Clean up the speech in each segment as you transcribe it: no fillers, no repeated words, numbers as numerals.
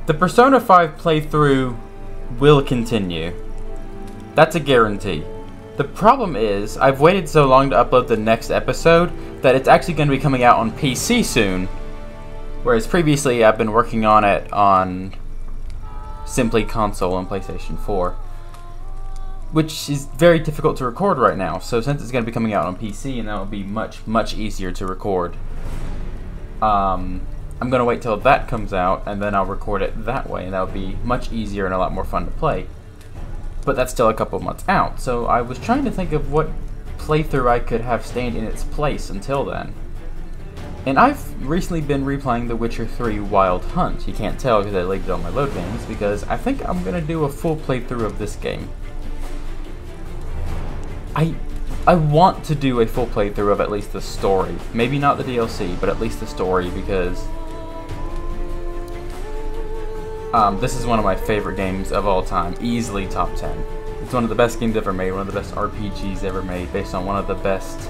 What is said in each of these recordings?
The Persona 5 playthrough will continue. That's a guarantee. The problem is, I've waited so long to upload the next episode that it's actually going to be coming out on PC soon. Whereas previously I've been working on it on simply console and PlayStation 4. Which is very difficult to record right now. So since it's going to be coming out on PC, and that will be much easier to record. I'm going to wait till that comes out, and then I'll record it that way, and that'll be much easier and a lot more fun to play. But that's still a couple months out, so I was trying to think of what playthrough I could have stand in its place until then. And I've recently been replaying The Witcher 3 Wild Hunt. You can't tell because I leave it on my load games, because I think I'm going to do a full playthrough of this game. I want to do a full playthrough of at least the story. Maybe not the DLC, but at least the story, because this is one of my favorite games of all time. Easily top 10. It's one of the best games ever made, one of the best RPGs ever made, based on one of the best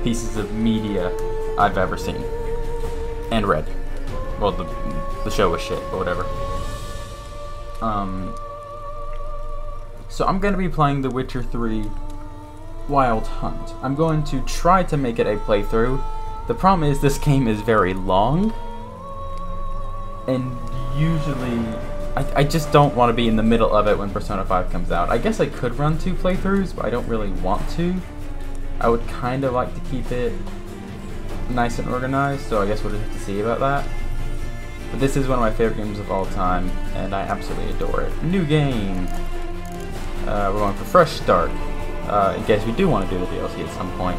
pieces of media I've ever seen. And read. Well, the show was shit, but whatever. So I'm going to be playing The Witcher 3 Wild Hunt. I'm going to try to make it a playthrough. The problem is this game is very long, and usually I just don't want to be in the middle of it when Persona 5 comes out. I guess I could run 2 playthroughs, but I don't really want to. I would kind of like to keep it nice and organized, so I guess we'll just have to see about that. But this is one of my favorite games of all time, and I absolutely adore it. New game! We're going for Fresh Start. In case we do want to do the DLC at some point.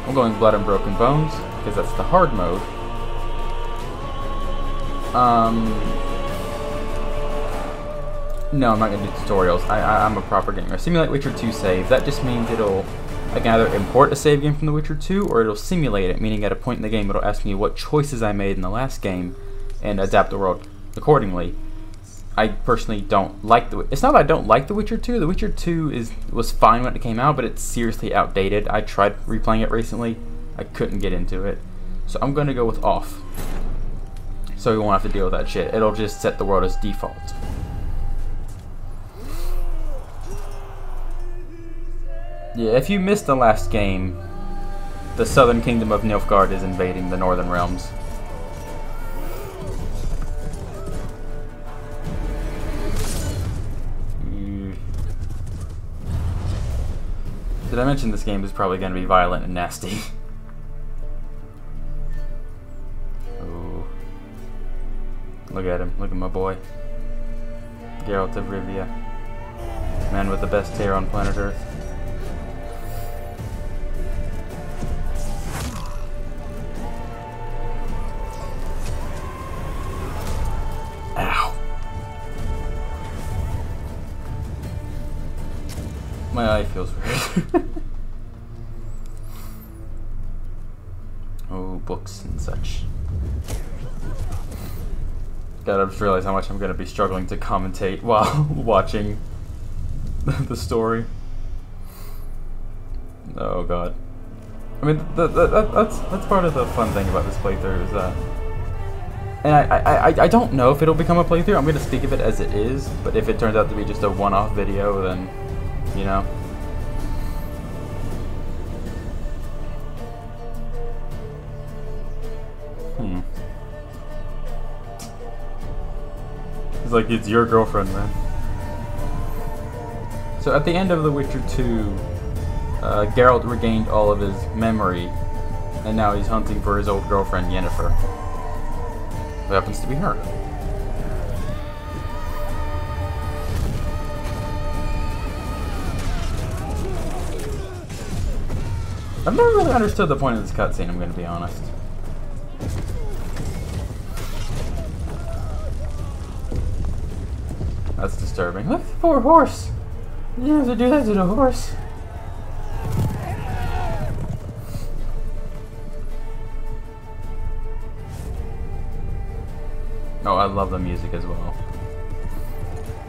I'm going Blood and Broken Bones, because that's the hard mode. No, I'm not going to do tutorials. I'm a proper gamer. Simulate Witcher 2 save. That just means I can either import a save game from The Witcher 2, or it'll simulate it, meaning at a point in the game it'll ask me what choices I made in the last game, and adapt the world accordingly. I personally don't like it's not that I don't like The Witcher 2. The Witcher 2 was fine when it came out, but it's seriously outdated. I tried replaying it recently. I couldn't get into it. So I'm going to go with off. So we won't have to deal with that shit. It'll just set the world as default. Yeah, if you missed the last game, the southern kingdom of Nilfgaard is invading the northern realms. Did I mention this game is probably going to be violent and nasty? Oh. Look at him. Look at my boy. Geralt of Rivia. Man with the best hair on planet Earth. Ow. My eye feels weird. Oh, books and such. God, I just realized how much I'm going to be struggling to commentate while watching the story. Oh god. I mean, that's part of the fun thing about this playthrough is that... And I don't know if it'll become a playthrough. I'm going to speak of it as it is, but if it turns out to be just a one-off video, then... You know? It's like it's your girlfriend, man. So at the end of The Witcher 2, Geralt regained all of his memory, and now he's hunting for his old girlfriend, Yennefer. Who happens to be her. I've never really understood the point of this cutscene, I'm going to be honest. That's disturbing. Look, the poor horse! You didn't have to do that to the horse. Oh, I love the music as well.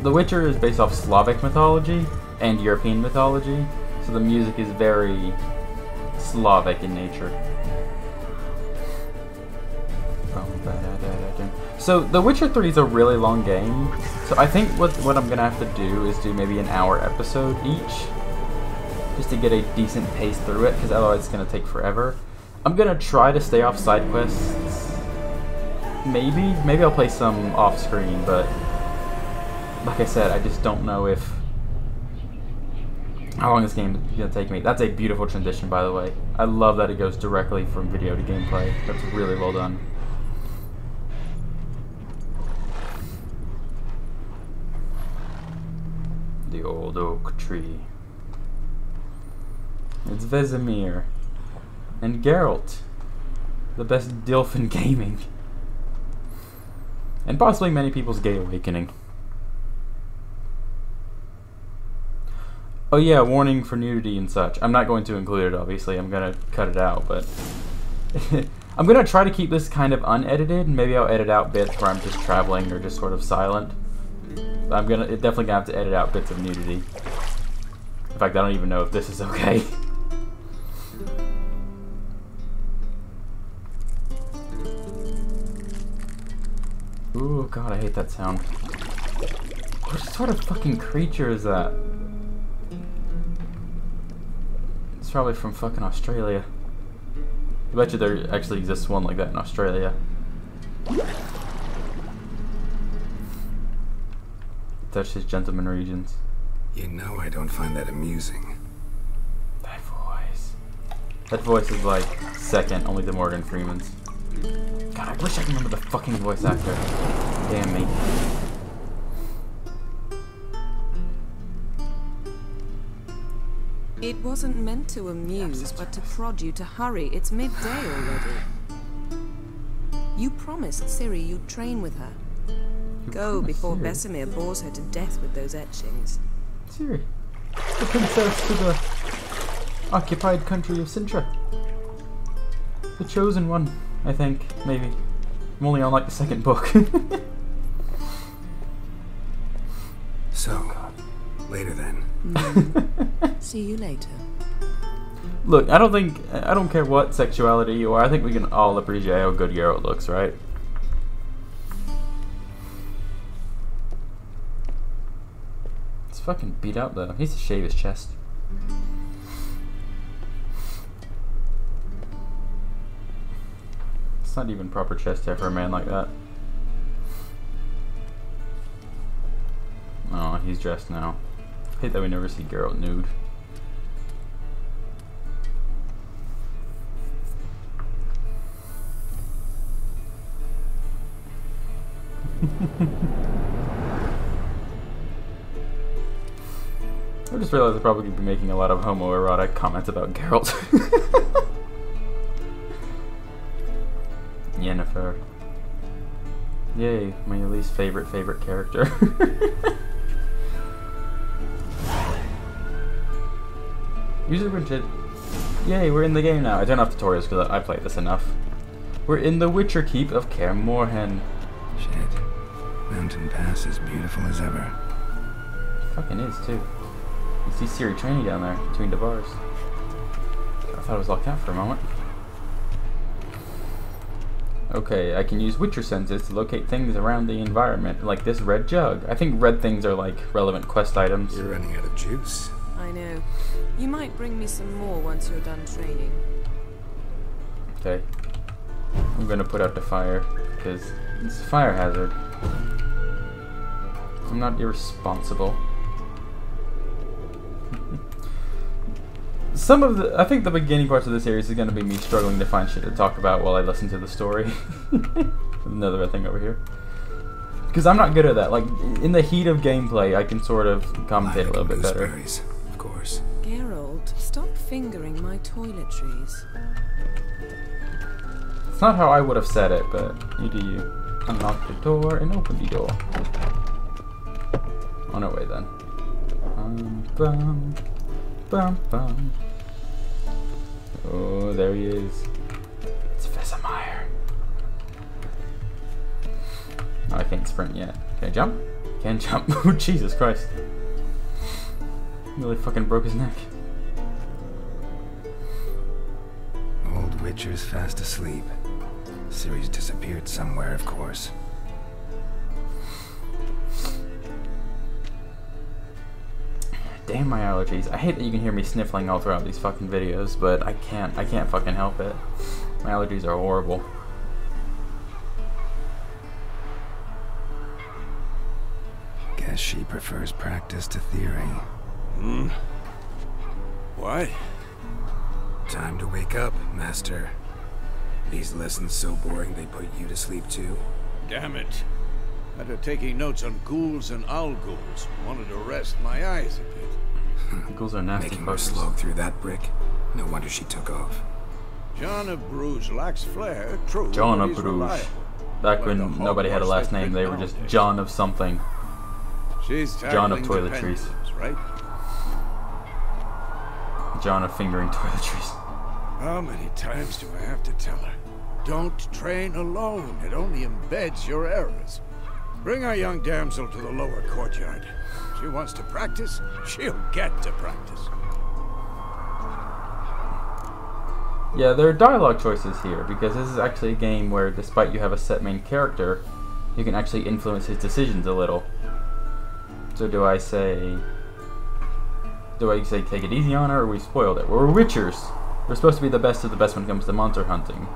The Witcher is based off Slavic mythology and European mythology, so the music is very Slavic in nature. So The Witcher 3 is a really long game, so I think what I'm gonna have to do is do maybe an hour episode each, just to get a decent pace through it, because otherwise it's gonna take forever. I'm gonna try to stay off side quests. Maybe I'll play some off screen, but like I said, I just don't know how long this game is gonna take me. That's a beautiful transition, by the way. I love that it goes directly from video to gameplay. That's really well done. The old oak tree. It's Vesemir. And Geralt. The best dilf in gaming. And possibly many people's gay awakening. Oh yeah, warning for nudity and such. I'm not going to include it, obviously. I'm going to cut it out, but... I'm going to try to keep this kind of unedited. Maybe I'll edit out bits where I'm just traveling or just sort of silent. I'm definitely gonna have to edit out bits of nudity. In fact, I don't even know if this is okay. Ooh, God, I hate that sound. What sort of fucking creature is that? It's probably from fucking Australia. I bet you there actually exists one like that in Australia. Touch his gentleman regions. You know I don't find that amusing. That voice. That voice is like second only to Morgan Freeman's. God, I wish I could remember the fucking voice actor. Damn me. It wasn't meant to amuse, but to prod you to hurry. It's midday already. You promised Ciri you'd train with her. Go before Vesemir bores her to death with those etchings. Ciri, the princess to the occupied country of Sintra. The chosen one, I think, maybe. I'm only on like the second book. So, later then. See you later. Look, I don't care what sexuality you are. I think we can all appreciate how good Geralt looks, right? He's fucking beat up though. He needs to shave his chest. It's not even proper chest hair for a man like that. Oh, he's dressed now. I hate that we never see Geralt nude. I just realized I'd probably be making a lot of homoerotic comments about Geralt. Yennefer. Yay, my least favorite character. User Richard. Yay, we're in the game now. I turned off tutorials because I played this enough. We're in the Witcher Keep of Kaer Morhen. Shit. Mountain Pass is beautiful as ever. It fucking is too. You see Ciri training down there between the bars. I thought it was locked out for a moment. Okay, I can use Witcher senses to locate things around the environment, like this red jug. I think red things are like relevant quest items. You're running out of juice. I know. You might bring me some more once you're done training. Okay. I'm gonna put out the fire, because it's a fire hazard. I'm not irresponsible. I think the beginning parts of the series is going to be me struggling to find shit to talk about while I listen to the story. Another thing over here. Because I'm not good at that. Like, in the heat of gameplay, I can sort of commentate a little bit better. Of course. Geralt, stop fingering my toiletries. It's not how I would have said it, but you do you. Unlock the door and open the door. On our way then. Bum, bum, bum. Oh, there he is. It's Vesemir. Oh, I can't sprint yet. Can I jump? Can't jump. Oh, Jesus Christ. Really fucking broke his neck. Old Witcher's fast asleep. Ciri's disappeared somewhere, of course. Damn my allergies. I hate that you can hear me sniffling all throughout these fucking videos, but I can't fucking help it. My allergies are horrible. Guess she prefers practice to theory. Why? Time to wake up, Master. These lessons so boring they put you to sleep too? Damn it. After taking notes on ghouls and owl ghouls, wanted to rest my eyes a bit. Ghouls are nasty Making her fuckers. slog through that brick? No wonder she took off. John of Bruges lacks flair, true. John but of he's Bruges. reliable. Back Like when the nobody had a hogwash last they've name, they were written just nowadays. John of something. She's John of tackling the toiletries. pendulums, right? John of fingering toiletries. How many times do I have to tell her? Don't train alone. It only embeds your errors. Bring our young damsel to the lower courtyard. She wants to practice, she'll get to practice. Yeah, there are dialogue choices here, because this is actually a game where, despite you have a set main character, you can actually influence his decisions a little. So do I say take it easy on her, or we spoiled it? We're witchers. We're supposed to be the best of the best when it comes to monster hunting.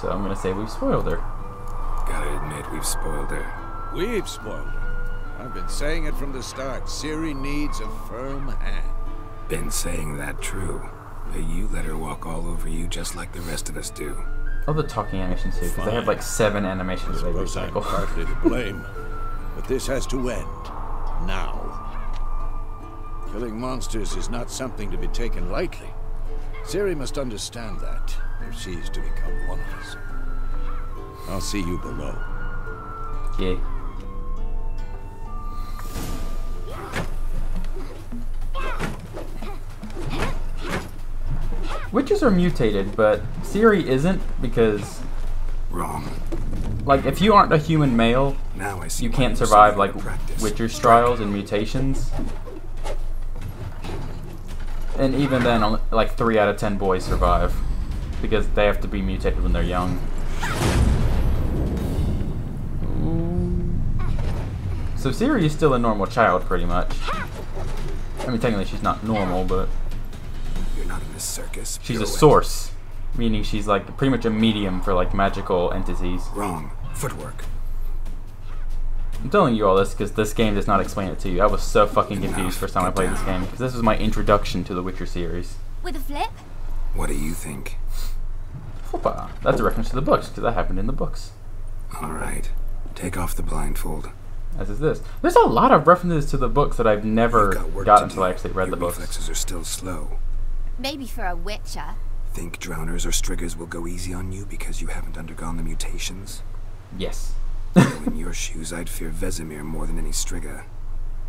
So I'm gonna say we've spoiled her. Gotta admit, we've spoiled her. We've spoiled her. I've been saying it from the start. Ciri needs a firm hand. Been saying that true. But you let her walk all over you just like the rest of us do. Oh, the talking animations too, because they have like 7 animations that they Suppose I'm recycle. partly to blame, but this has to end. Now. Killing monsters is not something to be taken lightly. Ciri must understand that, if she's to become one of us. I'll see you below. Yeah. Witches are mutated, but Ciri isn't, because, Wrong. like, if you aren't a human male, Now I see you why can't you're survive, so like, eager to practice. Witcher's trials and mutations. And even then, only, like, 3 out of 10 boys survive, because they have to be mutated when they're young. So Ciri is still a normal child, pretty much. I mean, technically she's not normal, but You're not in this circus. she's a pirouette. source. Meaning she's, like, pretty much a medium for, like, magical entities. Wrong. Footwork. I'm telling you all this because this game does not explain it to you. I was so fucking confused first time I played this game, because this was my introduction to the Witcher series. With a flip? What do you think? Hoppa. That's a reference to the books, because that happened in the books. Alright. Take off the blindfold. As is this. There's a lot of references to the books that I've never You've got work got to until do. I actually read Your the books. reflexes are still slow. Maybe for a witcher. Think drowners or striggers will go easy on you because you haven't undergone the mutations? Yes. Though in your shoes, I'd fear Vesemir more than any strigger.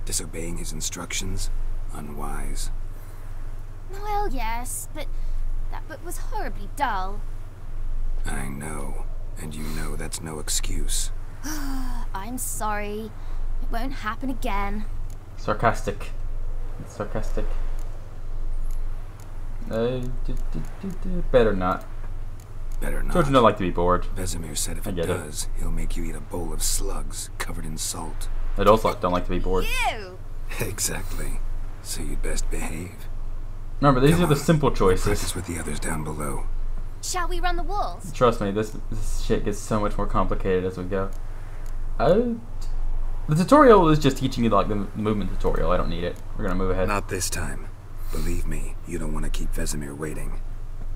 Disobeying his instructions? Unwise. Well, yes, but that book was horribly dull. I know. And you know that's no excuse. I'm sorry. It won't happen again. Sarcastic. It's sarcastic. Better not. Better not. Children don't like to be bored. Vesemir said if I it get it. does, he'll make you eat a bowl of slugs covered in salt. Adults don't like to be bored. Ew! Exactly. So you'd best behave. Remember, these Come are the on. simple choices. Practice with the others down below. Shall we run the walls? Trust me, this shit gets so much more complicated as we go. The tutorial is just teaching you like the movement tutorial. I don't need it. We're gonna move ahead. Not this time. Believe me, you don't want to keep Vesemir waiting.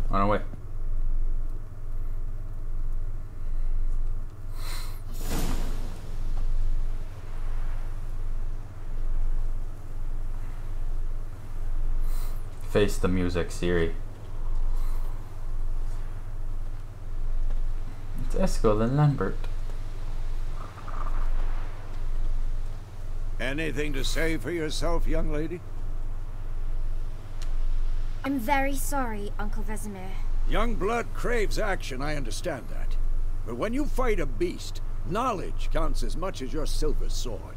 On our way. Face the music, Ciri. It's Eskel and Lambert. Anything to say for yourself, young lady? I'm very sorry, Uncle Vesemir. Young blood craves action, I understand that. But when you fight a beast, knowledge counts as much as your silver sword.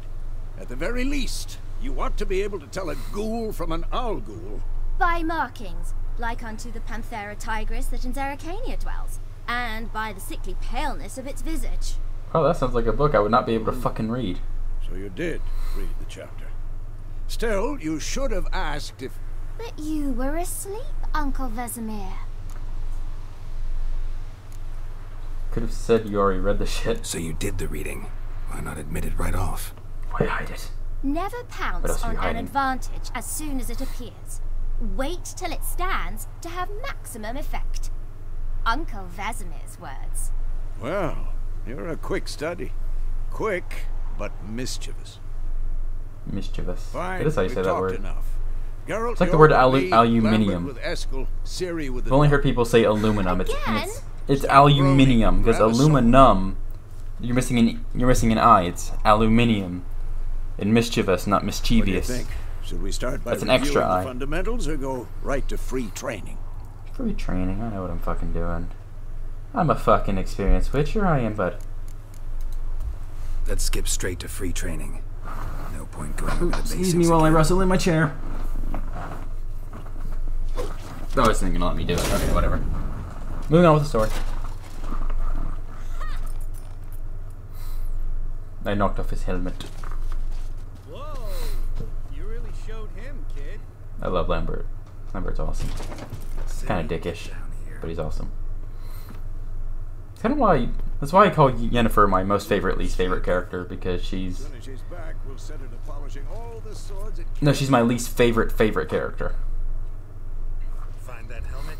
At the very least, you ought to be able to tell a ghoul from an owl ghoul. By markings, like unto the Panthera tigris that in Zerrikania dwells, and by the sickly paleness of its visage. Oh, that sounds like a book I would not be able to fucking read. So you did read the chapter. Still, you should have asked if... But you were asleep, Uncle Vesemir. Could have said you already read the shit. So you did the reading. Why not admit it right off? Why hide it? Never What pounce else are on you an hiding? advantage as soon as it appears. Wait till it stands to have maximum effect. Uncle Vesemir's words. Well, you're a quick study. Quick, but mischievous. Mischievous. Fine, It is how you we've say that talked word. enough. Geralt, It's like the you're word with me, aluminium. Lambert with Eskel, Ciri with the I've only heard people say aluminum. Again? It's aluminium because Rather aluminum. You're missing an I. It's aluminium. And mischievous, not What do you mischievous. think? Should we start by That's an reviewing extra the eye. fundamentals or go right to free training? Free training. I know what I'm fucking doing. I'm a fucking experienced witcher. I am, bud. Let's skip straight to free training. No point going over the basics. Excuse me while I again. rustle in my chair. Oh, I was thinking, let me do it. Okay, whatever. Moving on with the story. I knocked off his helmet. Whoa! You really showed him, kid. I love Lambert. Lambert's awesome. Kind of Ciri, dickish, get down here. but he's awesome. It's kind of why. That's why I call Yennefer my most favorite, least favorite character, because she's. As soon as she's back, we'll set her to polishing all the swords and... No, she's my least favorite character. Find that helmet?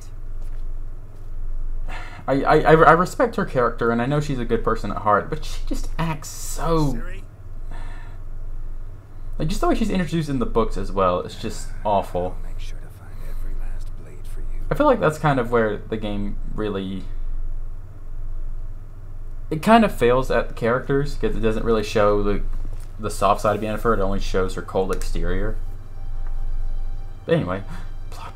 I respect her character, and I know she's a good person at heart, but she just acts so. Ciri? Like, just the way she's introduced in the books as well, it's just awful. I'll make sure to find every last blade for you. I feel like that's kind of where the game really... It kind of fails at the characters, because it doesn't really show the soft side of Yennefer, it only shows her cold exterior. But anyway, plot.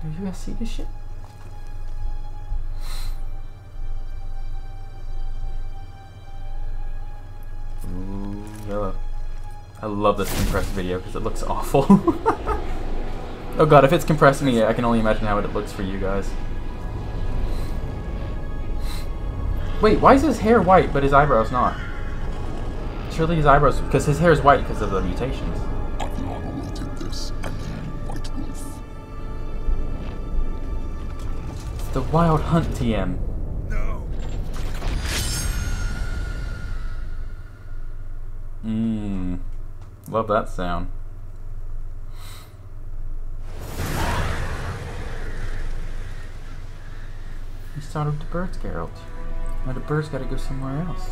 Do you guys see this shit? Ooh, yellow. I love this compressed video because it looks awful. Oh god, if it's compressed me, I can only imagine how it looks for you guys. Wait, why is his hair white but his eyebrows not? Surely his eyebrows, because his hair is white because of the mutations. It's the Wild Hunt TM. No! Mmm. Love that sound. You started with the birds, Geralt. Now the birds gotta go somewhere else.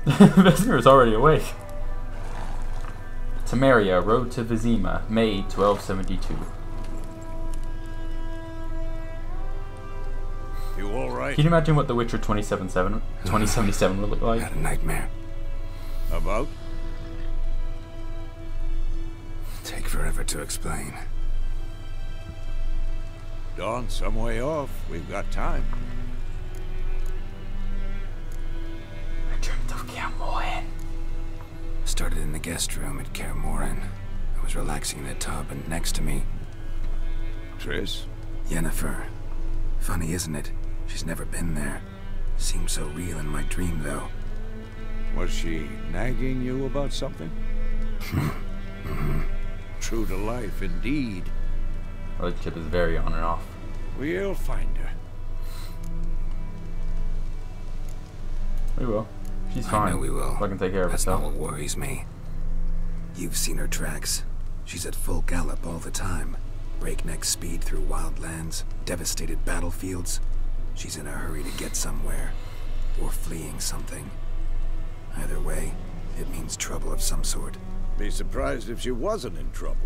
Vesemir is already awake. Temeria, Road to Vizima, May 1272. You alright? Can you imagine what The Witcher 2077 would look like? Had a nightmare. About? Take forever to explain. Dawn's some way off. We've got time. I dreamt of Kaer Morhen. Started in the guest room at Kaer Morhen. I was relaxing in a tub, and next to me, Triss? Yennefer. Funny, isn't it? She's never been there. Seemed so real in my dream, though. Was she nagging you about something? True to life, indeed. Relationship is very on and off. We'll find her. We will. She's I fine. know we will. I can take care of That's not herself. what worries me. You've seen her tracks. She's at full gallop all the time. Breakneck speed through wild lands, devastated battlefields. She's in a hurry to get somewhere. Or fleeing something. Either way, it means trouble of some sort. Be surprised if she wasn't in trouble.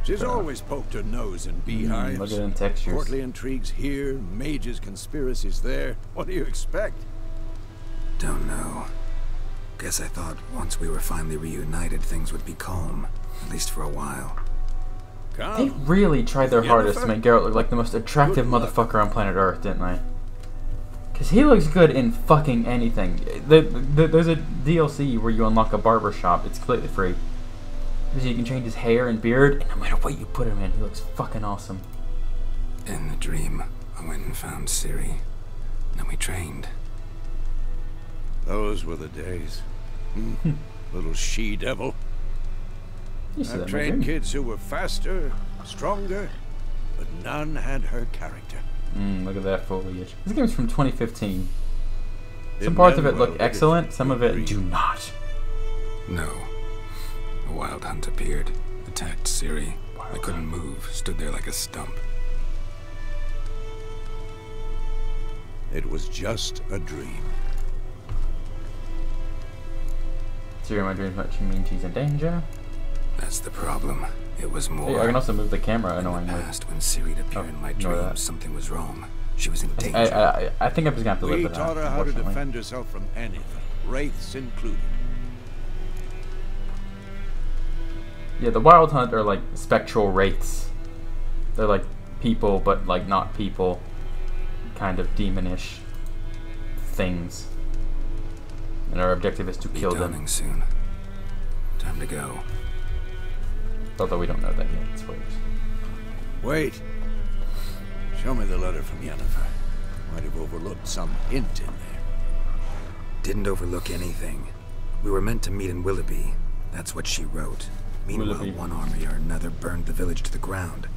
She's always poked her nose in beehives. Look at them textures. Courtly intrigues here, mages' conspiracies there. What do you expect? Don't know. Guess I thought once we were finally reunited, things would be calm. At least for a while. They Come. really tried their hardest to Yennefer? make Geralt look like the most attractive Good luck. motherfucker on planet Earth, didn't they? Because he looks good in fucking anything. There's a DLC where you unlock a barber shop. It's completely free. Because you can change his hair and beard, and no matter what you put him in, he looks fucking awesome. In the dream, I went and found Ciri. Then we trained. Those were the days. Little she-devil. You see that I've in my trained dream. kids who were faster, stronger, but none had her character. Look at that foliage. This game's from 2015. Some Didn't parts of end it well, look did it? excellent, some of it Agreed. do not. No. A wild hunt appeared, attacked Ciri. I couldn't move, stood there like a stump. It was just a dream. Ciri in my dreams might mean she's in danger. That's the problem. It was more. Hey, I can also move the camera in the annoyingly. past, when Ciri appeared in my ignore dreams, that. something was wrong. She was in danger. I think I'm just gonna have to live We with that. taught her how to unfortunately. defend herself from anything, wraiths included. Yeah, the Wild Hunt are like spectral wraiths. They're like people, but like not people. Kind of demonish things. And our objective is to Be kill dawning them. soon. Time to go. Although we don't know that yet. Spoilers. Wait. Show me the letter from Yennefer. Might have overlooked some hint in there. Didn't overlook anything. We were meant to meet in Willoughby. That's what she wrote. Meanwhile, Willoughby. one army or another burned the village to the ground.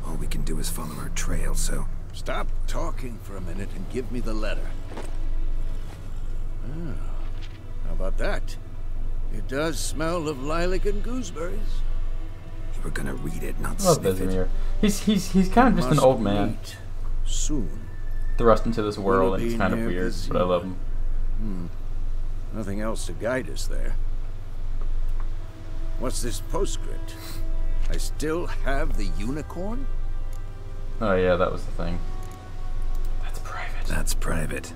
All we can do is follow her trail, so... Stop talking for a minute and give me the letter. Oh, how about that? It does smell of lilac and gooseberries. You were gonna read it, not I love sniff it. Vesemir. He's kind of just an Must old man meet soon. thrust into this world, and Willoughby it's kind of near weird, but I love him. Nothing else to guide us there. What's this postscript? I still have the unicorn? Oh yeah, that was the thing. That's private. That's private.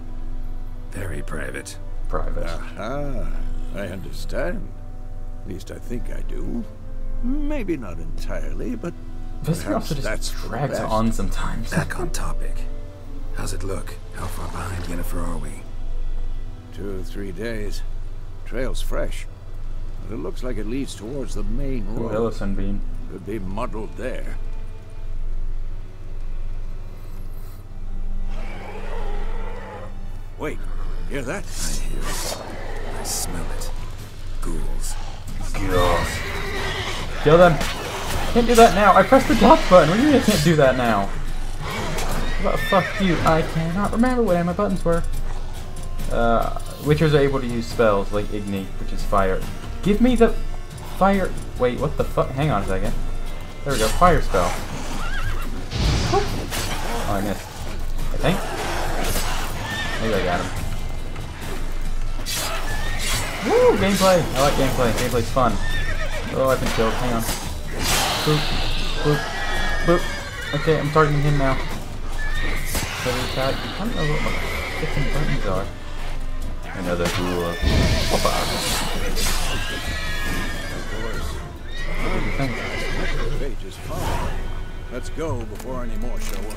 Very private. Private. Aha, I understand. At least I think I do. Maybe not entirely, but Vesemir perhaps also that's just for the drags best. on sometimes. Back on topic. How's it look? How far behind Yennefer are we? 2 or 3 days. Trail's fresh. But it looks like it leads towards the main Ooh, road. hello, Sunbeam. Could be muddled there. Wait, hear that? I hear it. I smell it. Ghouls. Kill them! Can't do that now! I pressed the block button! What do you mean I can't do that now? Well, fuck you. I cannot remember what my buttons were. Witchers are able to use spells like Ignite, which is fire. Give me the fire. Wait, what the fuck? Hang on a second. There we go. Fire spell. Oh, I missed. I think. Maybe I got him. Woo! Gameplay! I like gameplay. Gameplay's fun. Oh, I've been killed. Hang on. Boop. Boop. Boop. Okay, I'm targeting him now. Heavy attack. I don't know what my freaking buttons are. Another rule of Pages follow. Let's go before any more show up.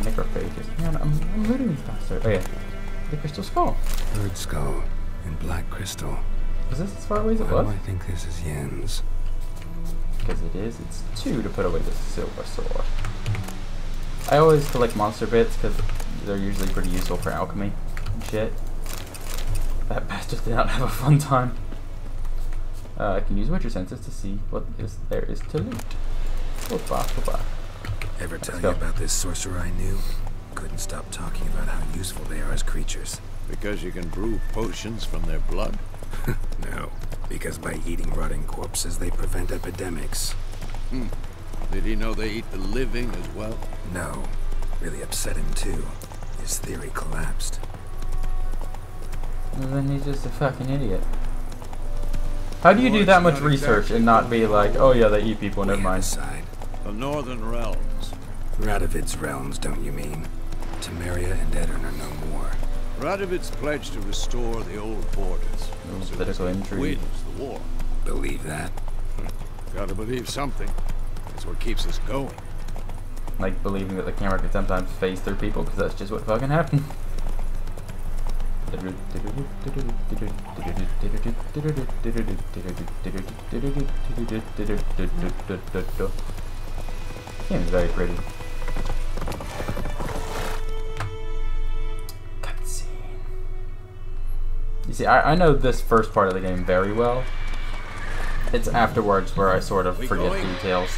Necrophages. Man, I'm looting faster. Oh yeah. The crystal skull. Bird skull in black crystal. Is this as far away as it Why was? do I think this is Yen's? Because it is. It's 2 to put away the silver sword. I always collect monster bits because they're usually pretty useful for alchemy and shit. That bastard did not have a fun time. I can use Witcher senses to see what there is to loot. Opa, opa. Ever tell you go. about this sorcerer I knew? Couldn't stop talking about how useful they are as creatures. Because you can brew potions from their blood? No, because by eating rotting corpses, they prevent epidemics. Did he know they eat the living as well? No, really upset him too. His theory collapsed. And then he's just a fucking idiot. How do you do Well, that it's much not research exactly and not be like, oh yeah, they eat people, never We mind. decide. The Northern Realms. Radovid's realms, don't you mean? Temeria and Edirn are no more. Radovid's pledged to restore the old borders. So Political he intrigue. wins the war. Believe that? Gotta believe something. That's what keeps us going. Like believing that the camera could sometimes phase through people, because that's just what fucking happened. Game is very pretty. Cutscene. You see, I know this first part of the game very well. It's afterwards where I sort of forget details.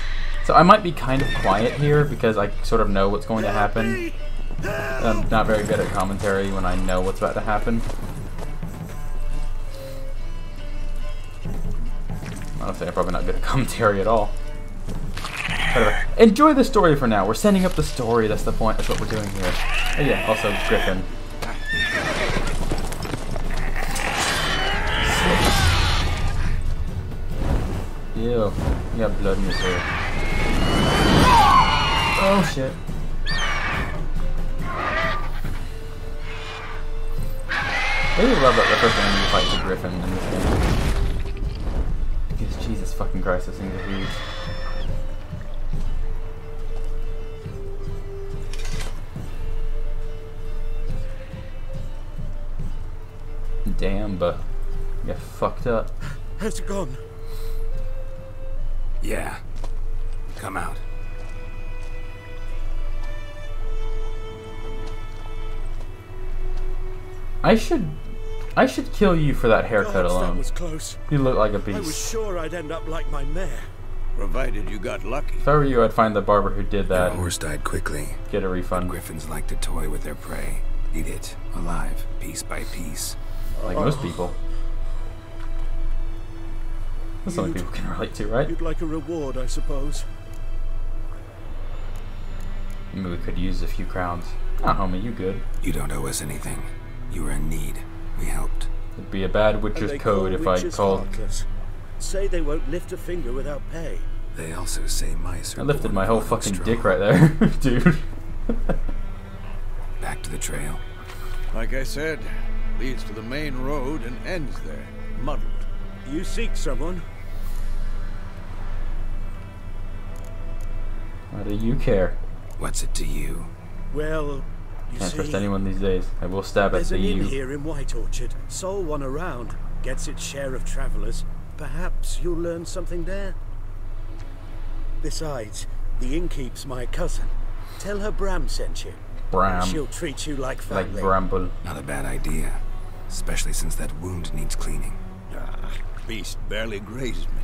So I might be kind of quiet here because I sort of know what's going to happen. I'm not very good at commentary when I know what's about to happen. Honestly, I'm probably not good at commentary at all. Whatever. Enjoy the story for now. We're setting up the story. That's the point. That's what we're doing here. Oh yeah, also Griffin. Ew. You got blood in your hair. Oh shit. I really love that the first time you fight the Griffin in this game. Because Jesus fucking Christ, this thing is huge. Damn, but you got fucked up. Has it gone? Yeah. Come out. I should kill you for that haircut God, alone. that was close. You look like a beast. I was sure I'd end up like my mare. Provided you got lucky. If I were you, I'd find the barber who did Their that. horse died quickly. Get a refund. Griffins like to toy with their prey. Eat it, alive, piece by piece. Like most people. That's something people can relate to, right? You'd like a reward, I suppose. Maybe we could use a few crowns. Nah, homie, you good. You don't owe us anything. You were in need. We helped. It'd be a bad Witcher's code if I called. Heartless. Say they won't lift a finger without pay. They also say mice are I lifted born my whole bottom fucking strong. dick right there, dude. Back to the trail. Like I said, leads to the main road and ends there, muddled. You seek someone? Why do you care? What's it to you? Well, you Can't see, trust anyone these days. I will stab at there's the an inn you. here in White Orchard. Sole one around. Gets its share of travelers. Perhaps you'll learn something there. Besides, the innkeep's my cousin. Tell her Bram sent you. Bram. She'll treat you like family. Like Bramble. Not a bad idea. Especially since that wound needs cleaning. Ah, beast barely grazed me.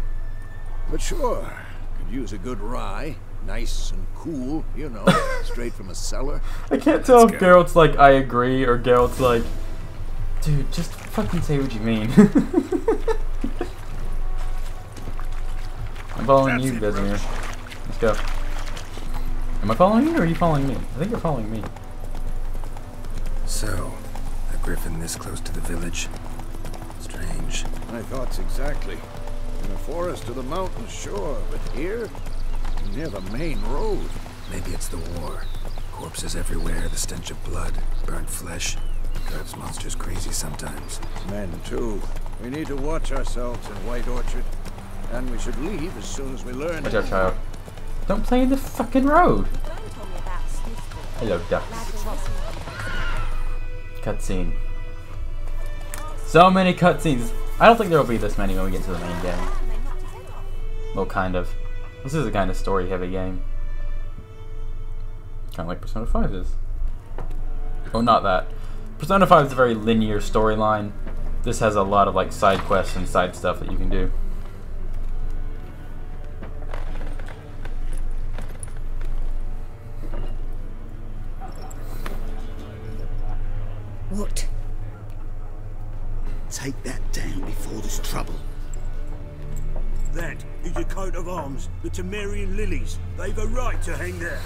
But sure, could use a good rye. Nice and cool, you know, straight from a cellar. I can't tell if go. Geralt's like, I agree, or Geralt's like, dude, just fucking say what you mean. I'm following you, Vesemir. Let's go. Am I following you, or are you following me? I think you're following me. So, a griffin this close to the village? Strange. My thoughts exactly. In the forest or the mountains, sure, but here, near the main road. Maybe it's the war. Corpses everywhere, the stench of blood, burnt flesh. Drives monsters crazy sometimes. Men, too. We need to watch ourselves in White Orchard. And we should leave as soon as we learn. Watch out, child. Don't play in the fucking road. Hello, ducks. Cutscene. So many cutscenes. I don't think there will be this many when we get to the main game. Well, kind of. This is a kind of story-heavy game. Kind of like Persona 5 is. Oh, not that. Persona 5 is a very linear storyline. This has a lot of like side quests and side stuff that you can do. What? Take that down before there's trouble. That is a coat of arms, the Temerian lilies. They've a right to hang there.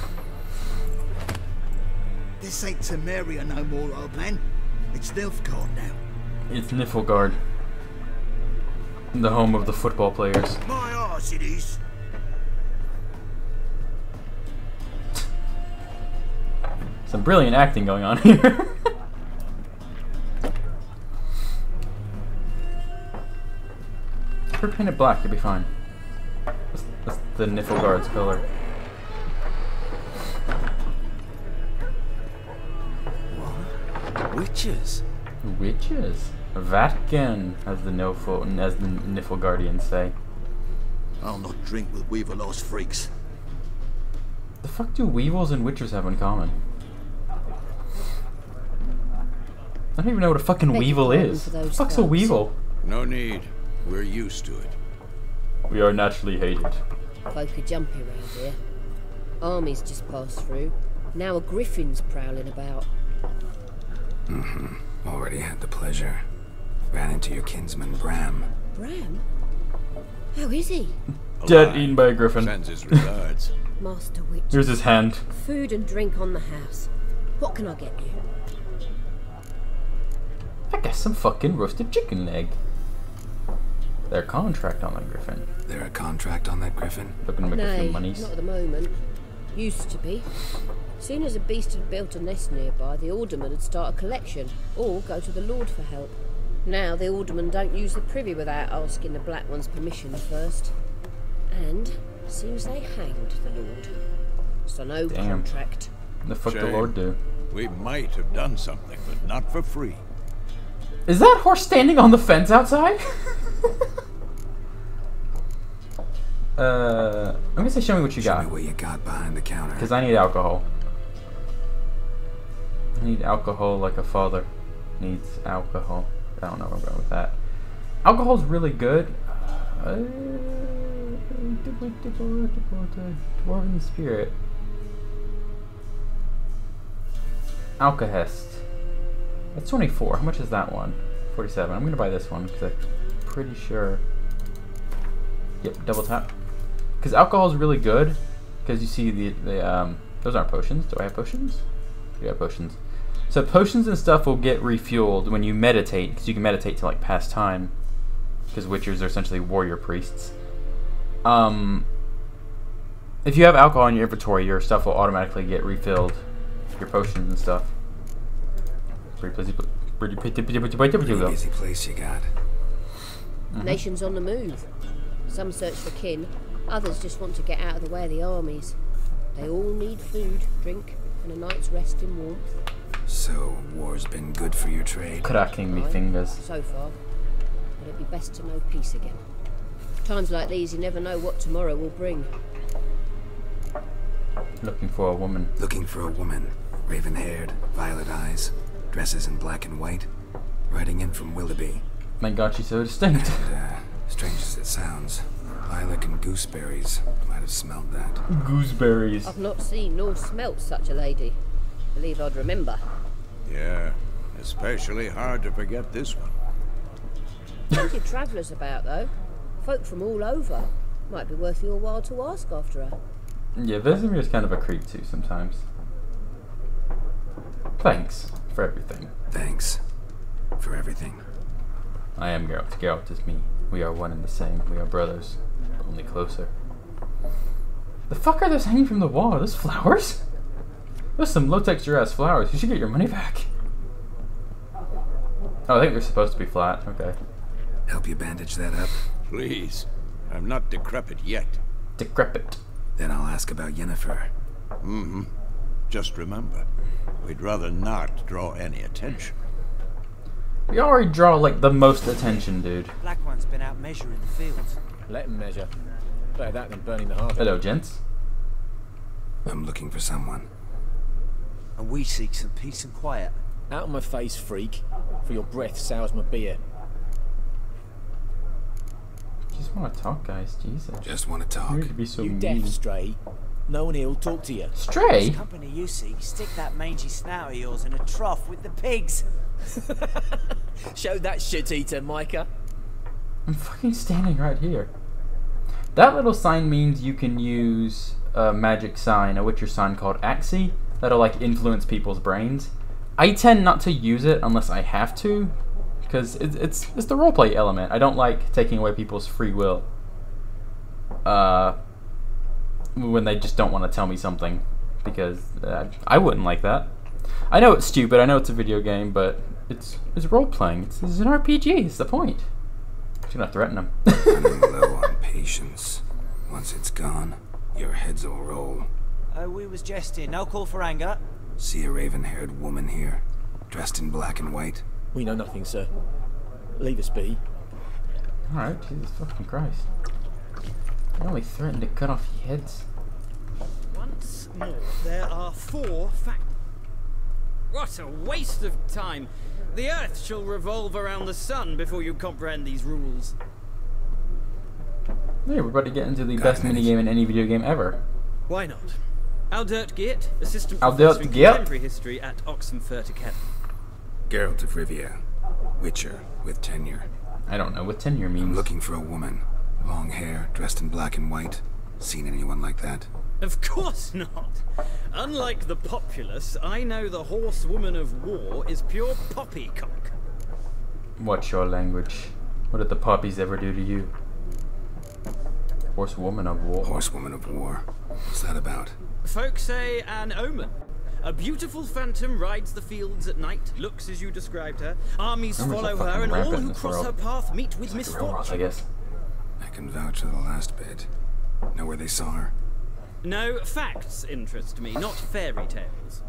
This ain't Temeria no more, old man. It's Nilfgaard now. It's Niflgaard. The home of the football players. My arse it is. Some brilliant acting going on here. Paint it black, you'll be fine. That's the Niflgaard's color. Witches? Witches. Vatican, as the Niflgaardians say. I'll not drink with Weaverlaw's freaks. The fuck do weevils and witchers have in common? I don't even know what a fucking weevil is. What the fuck's a weevil? No need. We're used to it. We are naturally hated. Folk are jumpy around here. Armies just passed through. Now a griffin's prowling about. Already had the pleasure. Ran into your kinsman, Bram. Bram? How is he? Dead, eaten by a griffin. Sends his regards. Master Witch. Here's his hand. Food and drink on the house. What can I get you? I guess some fucking roasted chicken leg. Their contract on that griffin. There a contract on that griffin? Looking to make a few monies. Not at the moment. Used to be. Soon as a beast had built a nest nearby, the alderman would start a collection, or go to the Lord for help. Now the aldermen don't use the privy without asking the Black One's permission first. And seems they hanged the Lord. So no contract. The fuck the Lord do? We might have done something, but not for free. Is that horse standing on the fence outside? I'm gonna say show me what you got. Show me what you got behind the counter. Because I need alcohol. I need alcohol like a father needs alcohol. I don't know where I'm going with that. Alcohol's really good. Dwarven Spirit. Alkahest. That's 24. How much is that one? 47. I'm gonna buy this one because I'm pretty sure. Yep, double tap. Because alcohol is really good. Because you see the those aren't potions. Do I have potions? Yeah, I have potions. So potions and stuff will get refueled when you meditate, because you can meditate to like pass time. Because witchers are essentially warrior priests. If you have alcohol in your inventory, your stuff will automatically get refilled. Your potions and stuff. Pretty busy place you got. Nations on the move. Some search for kin, others just want to get out of the way of the armies. They all need food, drink, and a night's rest in warmth. So, war's been good for your trade? Cracking me fingers. So far. But it'd be best to know peace again. Times like these, you never know what tomorrow will bring. Looking for a woman. Looking for a woman. Raven-haired, violet eyes, dresses in black and white. Riding in from Willoughby. Thank God she's so distinct. And, strange as it sounds, lilac and gooseberries. Might have smelled that. Gooseberries. I've not seen nor smelt such a lady. Believe I'd remember. Yeah, especially hard to forget this one. Plenty of travellers about, though. Folk from all over. Might be worth your while to ask after her. Yeah, Vesemir's kind of a creep too sometimes. Thanks for everything. Thanks for everything. I am Geralt. Geralt is me. We are one and the same. We are brothers, but only closer. The fuck are those hanging from the wall? Are those flowers? Those some low texture ass flowers. You should get your money back. Oh, I think they're supposed to be flat. Okay. Help you bandage that up? Please. I'm not decrepit yet. Decrepit. Then I'll ask about Yennefer. Mm-hmm. Just remember, we'd rather not draw any attention. We already draw, like, the most attention, dude. Black One's been out measuring the fields. Let him measure. Better that than burning the harbour. Hello, gents. I'm looking for someone. And we seek some peace and quiet. Out of my face, freak. For your breath sours my beer. Just want to talk, guys. Jesus. Just want to talk. You to be so you mean. deaf, Stray. No one here'll talk to you. Stray? This company you seek, stick that mangy snout of yours in a trough with the pigs. Show that shit-eater, Micah. I'm fucking standing right here. That little sign means you can use a magic sign, a witcher sign called Axii, that'll like influence people's brains. I tend not to use it unless I have to, because it's the roleplay element. I don't like taking away people's free will when they just don't want to tell me something, because I wouldn't like that. I know it's stupid, I know it's a video game, but it's role-playing. It's an RPG, it's the point. I'm just gonna threaten them. Running low on patience. Once it's gone, your heads will roll. We was jesting, no call for anger. See a raven-haired woman here, dressed in black and white? We know nothing, sir. Leave us be. Alright, Jesus fucking Christ. I only threatened to cut off your heads. Once more, there are 4 facts. What a waste of time! The Earth shall revolve around the sun before you comprehend these rules. Hey, we're about to get into the best minigame in any video game ever. Why not? Aldert Geert, assistant Aldert professor in Geert. contemporary history at Oxenfurt Academy. Geralt of Rivia. Witcher with tenure. I don't know what tenure means. I'm looking for a woman. Long hair, dressed in black and white. Seen anyone like that? Of course not! Unlike the populace, I know the horsewoman of war is pure poppycock. What's your language? What did the poppies ever do to you? Horsewoman of war. Horsewoman of war. What's that about? Folk say an omen. A beautiful phantom rides the fields at night, looks as you described her. Armies follow her, and all who cross her path meet with misfortune. I guess. I can vouch for the last bit. Know where they saw her? No, facts interest me, not fairy tales.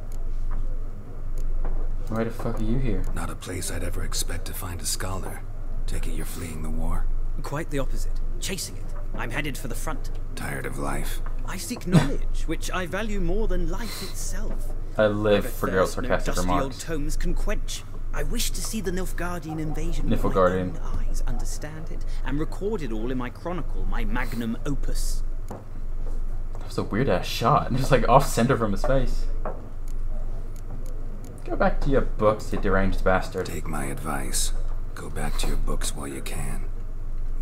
Why the fuck are you here? Not a place I'd ever expect to find a scholar. Take it you're fleeing the war? Quite the opposite. Chasing it. I'm headed for the front. Tired of life? I seek knowledge, which I value more than life itself. I live for Geralt's sarcastic no remarks. old tomes can quench. I wish to see the Nilfgaardian invasion with my Nilfgaardian. own eyes, understand it, and record it all in my chronicle, my magnum opus. That was a weird ass shot, just like off center from his face. Go back to your books, you deranged bastard. Take my advice. Go back to your books while you can.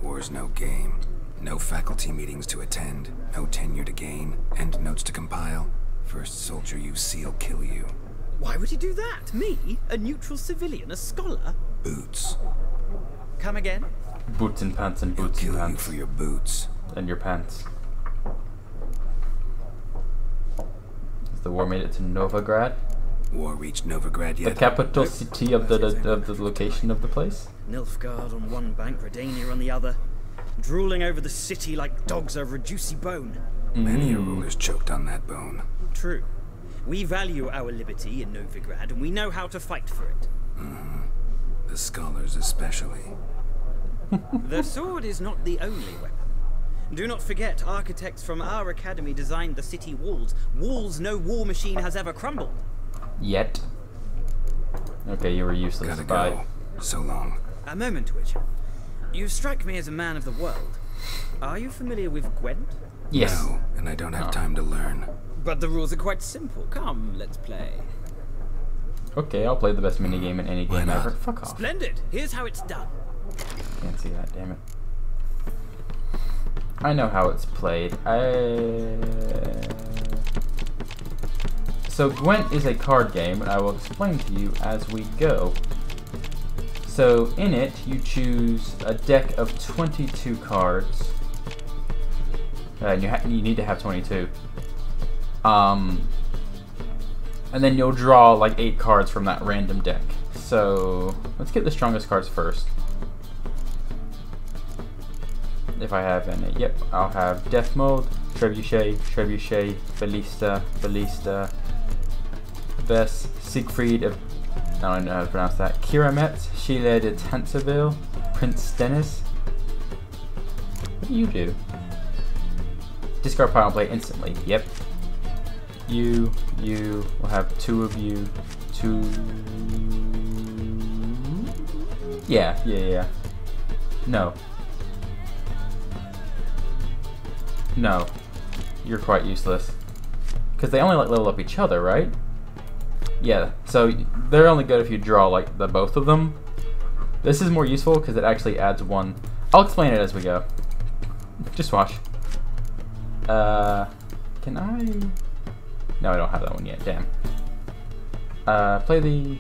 War's no game. No faculty meetings to attend. No tenure to gain. End notes to compile. First soldier you see'll kill you. Why would he do that? Me? A neutral civilian? A scholar? Boots. Come again? Boots and pants and He'll boots and kill you pants. for your boots. And your pants. Has the war made it to Novigrad? War reached Novigrad yet? The capital city of the location of the place? Nilfgaard on one bank, Redania on the other. Drooling over the city like dogs over a juicy bone. Many a ruler's choked on that bone. True. We value our liberty in Novigrad, and we know how to fight for it. The scholars especially. The sword is not the only weapon. Do not forget, architects from our academy designed the city walls. Walls no war machine has ever crumbled. Yet. Okay, you were useless. Gotta Bye. go. So long. A moment, Witcher. You strike me as a man of the world. Are you familiar with Gwent? Yes. No, and I don't have time to learn. But the rules are quite simple. Come, let's play. Okay, I'll play the best minigame in any game ever. Fuck off. Splendid. Here's how it's done. Can't see that, damn it. I know how it's played. So Gwent is a card game, and I will explain to you as we go. So in it, you choose a deck of 22 cards. And you need to have 22. And then you'll draw like 8 cards from that random deck. So let's get the strongest cards first. If I have any. Yep, I'll have Death Mode, Trebuchet, Trebuchet, Ballista, Ballista, Bess, Siegfried of... I don't know how to pronounce that. Kiramet, Sheila de Tanserville, Prince Stennis. What do you do? Discard pile and play instantly. Yep. You will have 2 of you. 2. Yeah. No. No. You're quite useless. Because they only like level up each other, right? Yeah, so they're only good if you draw like the both of them. This is more useful because it actually adds 1. I'll explain it as we go. Just watch. Can I? No, I don't have that one yet. Damn. Play the.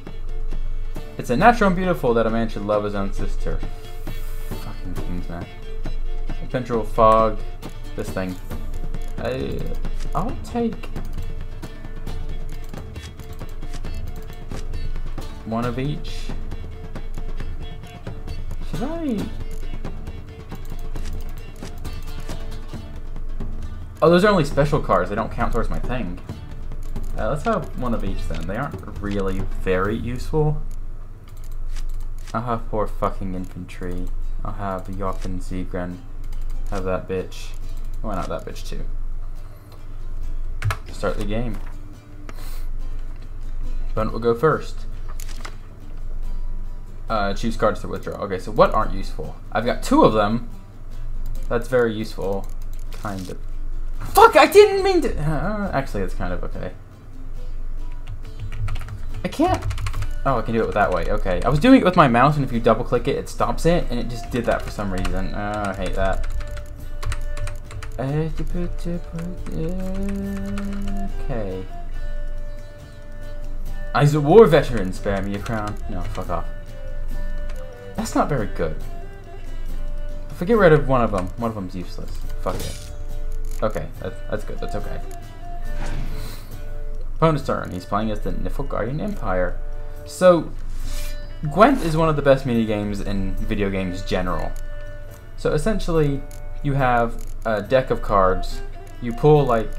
It's a natural and beautiful that a man should love his own sister. Fucking things, man. Adventural fog. This thing. I'll take 1 of each. Should I? Oh, those are only special cards. They don't count towards my thing. Let's have 1 of each then. They aren't really very useful. I'll have 4 fucking infantry. I'll have Jochen Zegren. Have that bitch. Why not that bitch too? Start the game. Bun will go first. Choose cards to withdraw. Okay, so what aren't useful? I've got 2 of them. That's very useful. Kind of. Fuck! I didn't mean to. Actually, it's kind of okay. I can't. Oh, I can do it that way. Okay. I was doing it with my mouse, and if you double click it, it stops it, and it just did that for some reason. I hate that. Okay. As a war veteran, spare me a crown. No, fuck off. That's not very good. If I get rid of one of them's useless. Fuck it. Okay, that's good. That's okay. Opponent's turn. He's playing as the Niflgaardian Empire. So, Gwent is one of the best minigames in video games general. So essentially, you have a deck of cards. You pull like,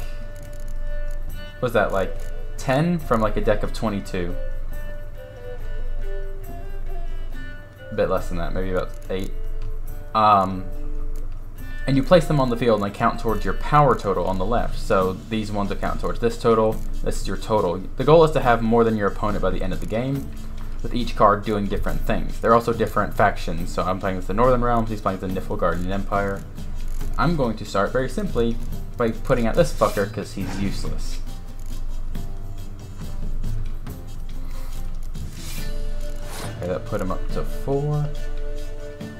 what's that, like 10 from like a deck of 22. A bit less than that, maybe about 8. And you place them on the field and they count towards your power total on the left. So these ones will count towards this total. This is your total. The goal is to have more than your opponent by the end of the game, with each card doing different things. They're also different factions. So I'm playing with the Northern Realms, he's playing with the Niflgaardian Empire. I'm going to start very simply by putting out this fucker because he's useless. Okay, that put him up to 4.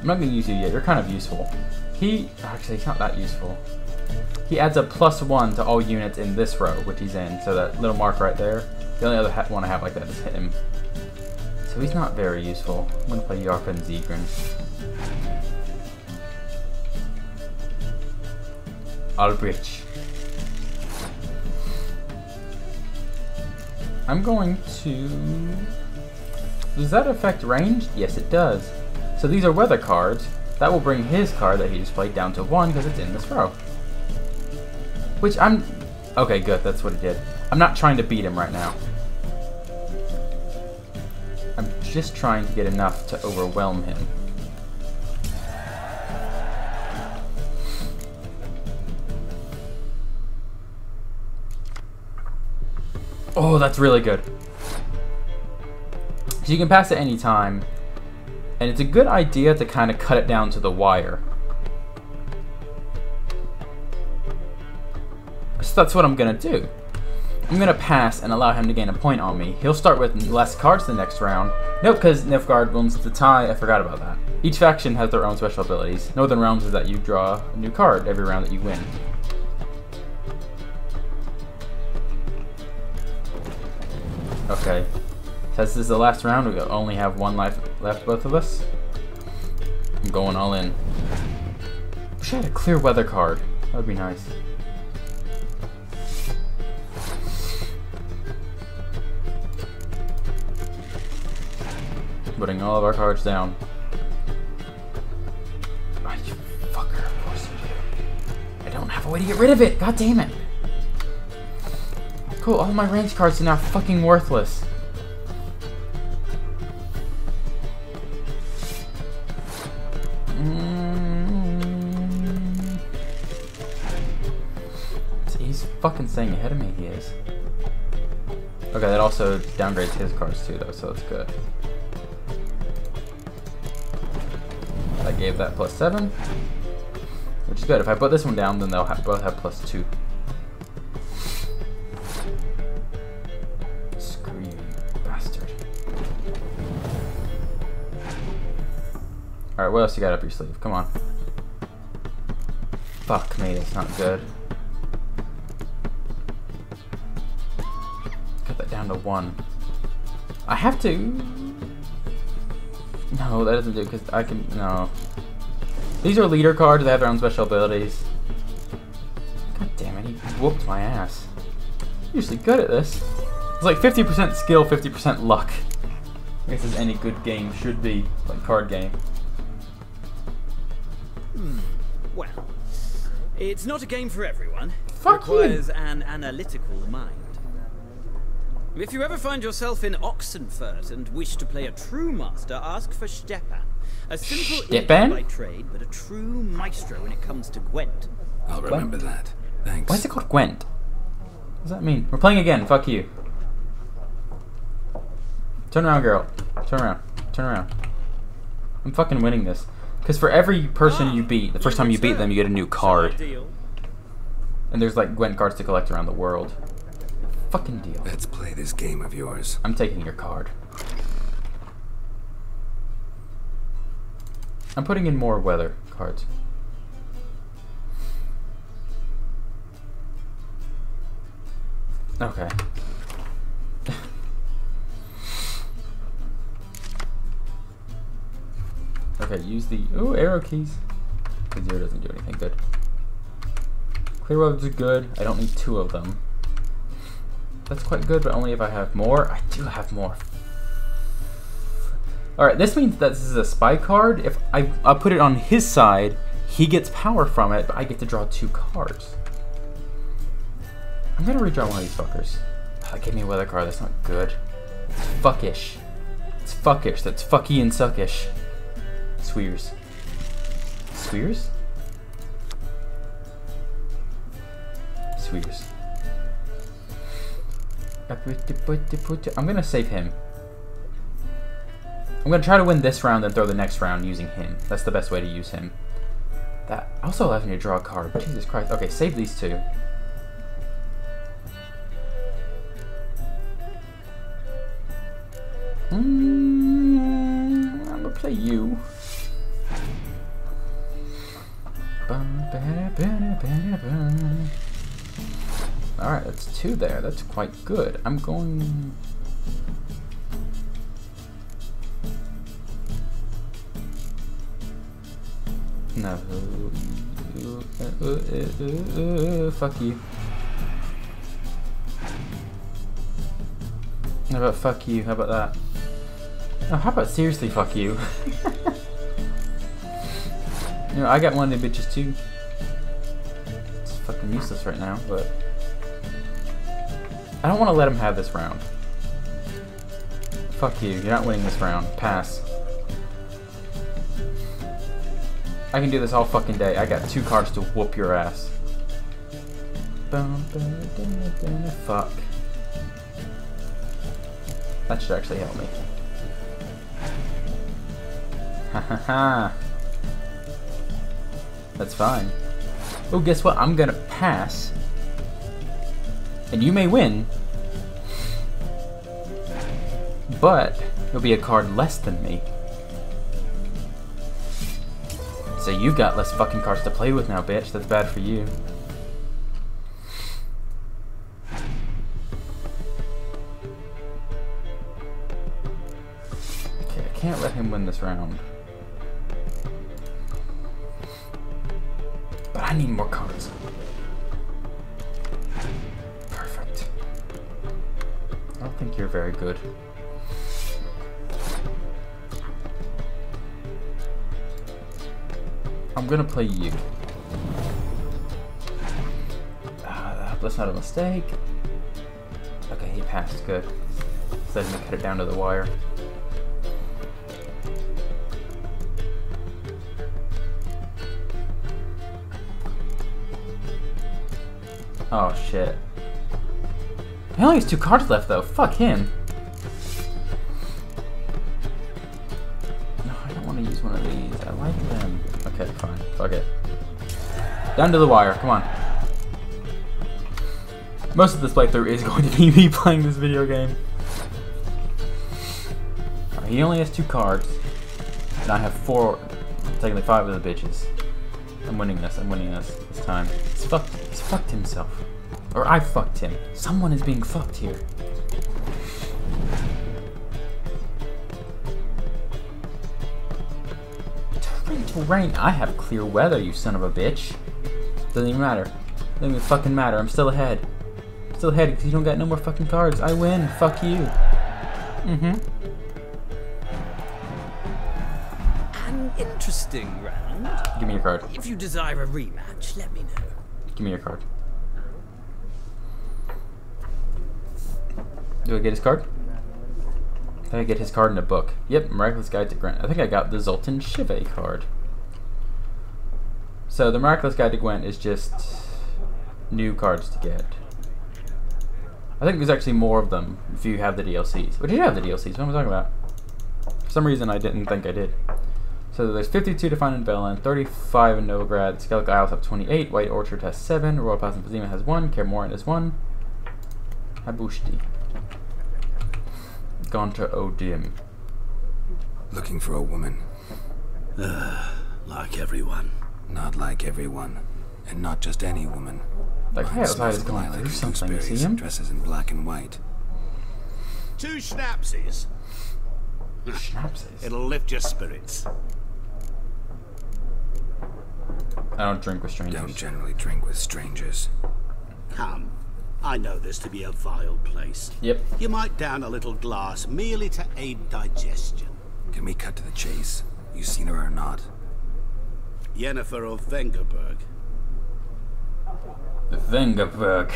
I'm not going to use you yet, you're kind of useful. Actually, he's not that useful. He adds a +1 to all units in this row, which he's in. So that little mark right there, the only other one I have like that is him. So he's not very useful. I'm going to play Jochen Zegren. Albrecht. I'm going to... Does that affect ranged? Yes, it does. So these are weather cards. That will bring his card that he just played down to 1 because it's in this row. Which I'm... Okay, good. That's what it did. I'm not trying to beat him right now. I'm just trying to get enough to overwhelm him. Oh, that's really good. So you can pass at any time. And it's a good idea to kind of cut it down to the wire. So that's what I'm going to do. I'm going to pass and allow him to gain a point on me. He'll start with less cards the next round. Nope, because Nilfgaard wants to tie. I forgot about that. Each faction has their own special abilities. Northern Realms is that you draw a new card every round that you win. Okay. Since this is the last round, we only have 1 life left, both of us. I'm going all in. Wish I had a clear weather card. That would be nice. Putting all of our cards down. Oh, you fucker, of course you do. I don't have a way to get rid of it. God damn it. Cool, all my range cards are now fucking worthless. He's fucking staying ahead of me, he is. Okay, that also downgrades his cards too, though, so that's good. I gave that +7, which is good. If I put this one down, then they'll both have +2. Screw you, bastard. Alright, what else you got up your sleeve? Come on. Fuck me, that's not good. Cut that down to 1. I have to... No, that doesn't do, because I can... No. These are leader cards, they have their own special abilities. God damn it, he whooped my ass. I'm usually good at this. It's like 50% skill, 50% luck. I guess as any good game should be, like card game. Well, it's not a game for everyone. Fuck you! Requires an analytical mind. If you ever find yourself in Oxenfurt and wish to play a true master, ask for Stepan. A simple idiot by trade, but a true maestro when it comes to Gwent. I'll remember that. Thanks. Why is it called Gwent? What does that mean? We're playing again. Fuck you. Turn around, girl. Turn around. Turn around. I'm fucking winning this. Because for every person you beat, the first time you beat them, you get a new card. And there's like Gwent cards to collect around the world. Fucking deal. Let's play this game of yours. I'm taking your card. I'm putting in more weather cards. Okay. Okay, use the arrow keys. The 0 doesn't do anything good. Clear roads are good. I don't need 2 of them. That's quite good, but only if I have more. I do have more. Alright, this means that this is a spy card. If I put it on his side, he gets power from it, but I get to draw 2 cards. I'm gonna redraw one of these fuckers. Oh, that gave me a weather card. That's not good. It's fuckish. It's fuckish. That's fucky and suckish. Swears. Swears? Swears. I'm gonna save him. I'm gonna try to win this round and throw the next round using him. That's the best way to use him. That also allows me to draw a card. Jesus Christ. Okay, save these 2. I'm gonna play you. Alright, that's 2 there. That's quite good. I'm going... No. Fuck you. How about fuck you? How about that? Oh, how about seriously fuck you? You know, I got one of the bitches too. It's fucking useless right now, but... I don't want to let him have this round. Fuck you, you're not winning this round. Pass. I can do this all fucking day. I got 2 cards to whoop your ass. Fuck. That should actually help me. Ha ha ha. That's fine. Oh, guess what? I'm gonna pass. And you may win. But you'll be a card less than me. So you've got less fucking cards to play with now, bitch. That's bad for you. Okay, I can't let him win this round. But I need more cards. Perfect. I don't think you're very good. I'm gonna play you. That's not a mistake. Okay, he passed. Good. So let me cut it down to the wire. Oh shit. He only has 2 cards left though. Fuck him. No, I don't want to use one of these. I like them. Okay, fine. Fuck it. Down to the wire. Come on. Most of this playthrough is going to be me playing this video game. He only has 2 cards. And I have 4, technically 5 of the bitches. I'm winning this. I'm winning this time. He's fucked himself. Or I fucked him. Someone is being fucked here. Terrain. I have clear weather, you son of a bitch. Doesn't even matter. Doesn't even fucking matter. I'm still ahead. I'm still ahead because you don't got no more fucking cards. I win. Fuck you. Mm-hmm. An interesting round. Give me your card. If you desire a rematch, let me know. Give me your card. Do I get his card? I think I get his card in a book. Yep, Miraculous Guide to Gwent. I think I got the Zoltan Shive card. So the Miraculous Guide to Gwent is just new cards to get. I think there's actually more of them if you have the DLCs. But did you have the DLCs? What am I talking about? For some reason I didn't think I did. So there's 52 to find in Velen, 35 in Novigrad, Skellige Isles have 28, White Orchard has 7, Royal Pass in Vizima has 1, Kaer Morhen has 1, Habushti. Gaunter O'Dim. Looking for a woman. Like everyone. Not like everyone. And not just any woman. Like, hey, I was Smells going lilac through and something. You see gooseberries, him? dresses in black and white. 2 schnapsies. Schnapsies. It'll lift your spirits. I don't drink with strangers. Don't generally drink with strangers. Come. I know this to be a vile place. Yep. You might down a little glass merely to aid digestion. Can we cut to the chase? You seen her or not? Yennefer of Vengerberg. Vengerberg.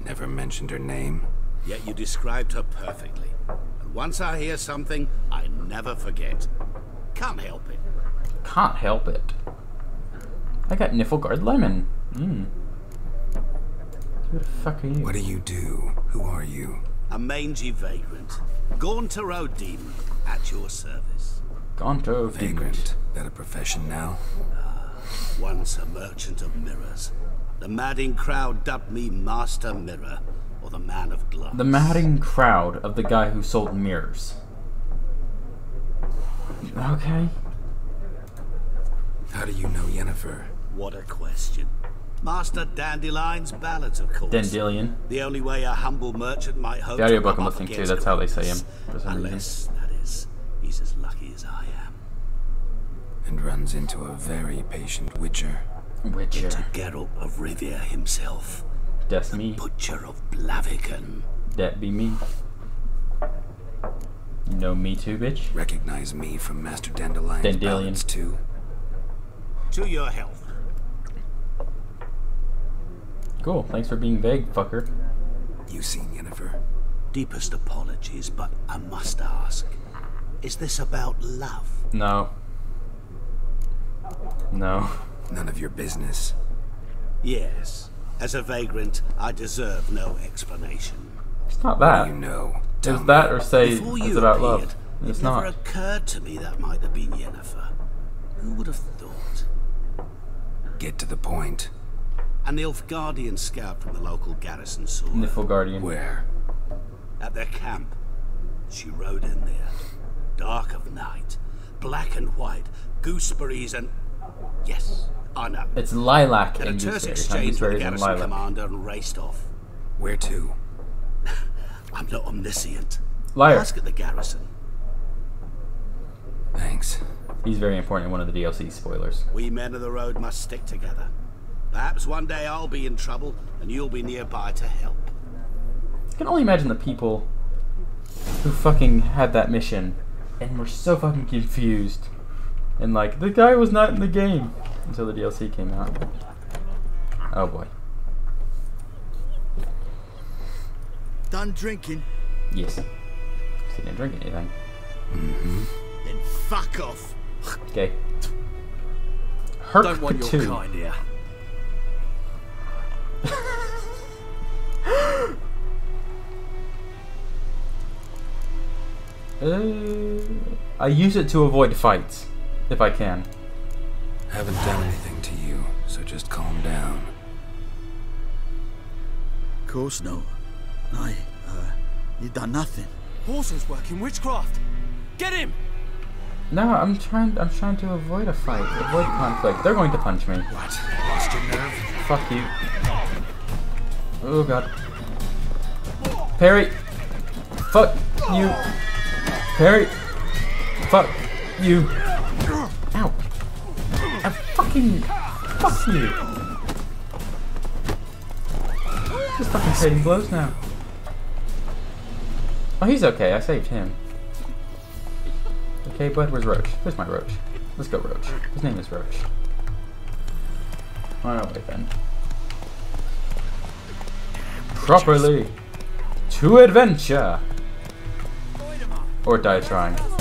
Never mentioned her name. Yet you described her perfectly. And once I hear something, I never forget. Can't help it. Can't help it. I got Niflgaard Lemon. Who the fuck are you? What do you do? Who are you? A mangy vagrant. Gaunter O'Dim, at your service. Gaunter O'Dim. Vagrant. That a profession now? Once a merchant of mirrors. The madding crowd dubbed me Master Mirror, or the Man of Glass. The madding crowd of the guy who sold mirrors. Okay. How do you know Yennefer? What a question. Master Dandelion's ballads, of course. Dandelion. The only way a humble merchant might hope The to audiobook come I'm up listening to, against that's how they say him. greatness. For some reason. Unless, that is, he's as lucky as I am. And runs into a very patient witcher. Witcher. Into Geralt of Rivia himself. That's me. Butcher of Blaviken. That be me. You know me too, bitch? Recognize me from Master Dandelion's Dandelion. ballads too. To your health. Cool, thanks for being vague, fucker. You seen Yennefer? Deepest apologies, but I must ask. Is this about love? No. No. None of your business. Yes. As a vagrant, I deserve no explanation. It's not What that. do you know? It's Tell that me. or say Before it's you about appeared, love. It's it never not. occurred to me that might have been Yennefer. Who would have thought? Get to the point. An Nilfgaardian scout from the local garrison saw her. Niflgaardian. Where? At their camp. She rode in there. Dark of night. Black and white. Gooseberries and... Yes, I know. It's lilac Had a and terse gooseberries, not exchange with the gooseberries and garrison lilac. commander and raced off. Where to? I'm not omniscient. Liar. Ask at the garrison. Thanks. He's very important in one of the DLC spoilers. We men of the road must stick together. Perhaps one day I'll be in trouble and you'll be nearby to help. I can only imagine the people who fucking had that mission and were so fucking confused. And like, the guy was not in the game until the DLC came out. Oh boy. Done drinking? Yes. He didn't drink anything. Mm-hmm. Then fuck off. Okay. Herc Don't want your Patu. kind here. I use it to avoid fights, if I can. Haven't done anything to you, so just calm down. Of course no. You done nothing. Horses working witchcraft. Get him! No, I'm trying to avoid a fight, avoid conflict. They're going to punch me. What? Lost your nerve? Fuck you. Oh god. Parry! Fuck you! Parry! Fuck you! Ow! I fucking... Fuck you! Just fucking trading blows now. Oh, he's okay. I saved him. Okay, bud, where's Roach? Where's my Roach? Let's go, Roach. His name is Roach. Oh, no, wait then. properly. To adventure. Or die trying.